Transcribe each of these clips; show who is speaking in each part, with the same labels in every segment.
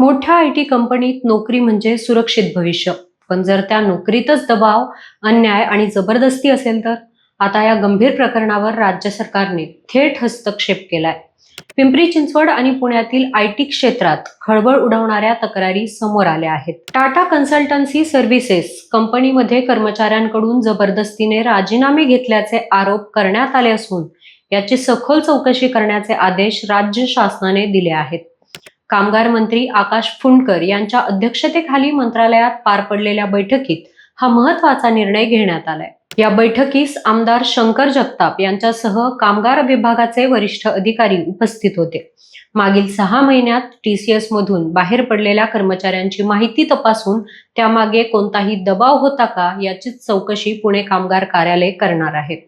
Speaker 1: मोठ्या आयटी कंपनीत नोकरी म्हणजे सुरक्षित भविष्य. पण जर त्या नोकरीतच दबाव, अन्याय आणि जबरदस्ती असेल तर? आता या गंभीर प्रकरणावर राज्य सरकारने थेट हस्तक्षेप केलाय. पिंपरी चिंचवड आणि पुण्यातील आयटी क्षेत्रात खळबळ उडवणाऱ्या तक्रारी समोर आल्या आहेत. टाटा कन्सल्टन्सी सर्व्हिसेस कंपनीमध्ये कर्मचाऱ्यांकडून जबरदस्तीने राजीनामे घेतल्याचे आरोप करण्यात आले असून याची सखोल चौकशी करण्याचे आदेश राज्य शासनाने दिले आहेत. कामगार मंत्री आकाश फुंडकर यांच्या अध्यक्षतेखाली मंत्रालयात पार पडलेल्या बैठकीत हा महत्त्वाचा निर्णय घेण्यात आलाय. या बैठकीस आमदार शंकर जगताप यांच्यासह कामगार विभागाचे वरिष्ठ अधिकारी उपस्थित होते. मागील 6 महिन्यात TCS मधून बाहेर पडलेल्या कर्मचाऱ्यांची माहिती तपासून त्यामागे कोणताही दबाव होता का याची चौकशी पुणे कामगार कार्यालय करणार आहे.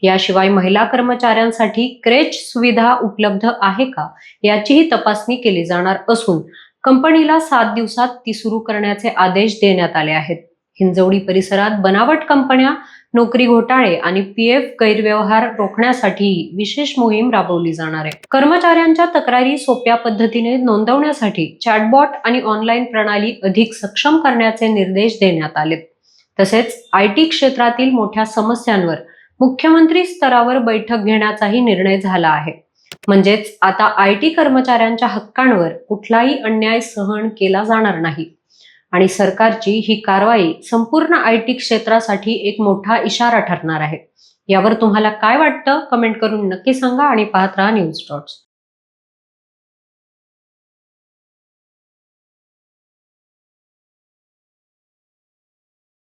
Speaker 1: याशिवाय महिला कर्मचाऱ्यांसाठी क्रेच सुविधा उपलब्ध आहे का याचीही तपासणी केली जाणार असून कंपनीला 7 दिवसात ती सुरू करण्याचे आदेश देण्यात आले आहेत. हिंजवडी परिसरात बनावट कंपन्या, नोकरी घोटाळे आणि PF गैरव्यवहार रोखण्यासाठी विशेष मोहीम राबवली जाणार आहे. कर्मचाऱ्यांच्या तक्रारी सोप्या पद्धतीने नोंदवण्यासाठी चॅटबॉट आणि ऑनलाईन प्रणाली अधिक सक्षम करण्याचे निर्देश देण्यात आलेत. तसेच IT क्षेत्रातील मोठ्या समस्यांवर मुख्यमंत्री स्तरावर बैठक घेण्याचाही निर्णय झाला आहे. म्हणजेच आता IT कर्मचाऱ्यांच्या हक्कांवर कुठलाही अन्याय सहन केला जाणार नाही आणि सरकारची ही कारवाई संपूर्ण IT क्षेत्रासाठी एक मोठा इशारा ठरणार आहे. यावर तुम्हाला काय वाटतं कमेंट करून नक्की सांगा आणि पाहत राहा न्यूज डॉट्स.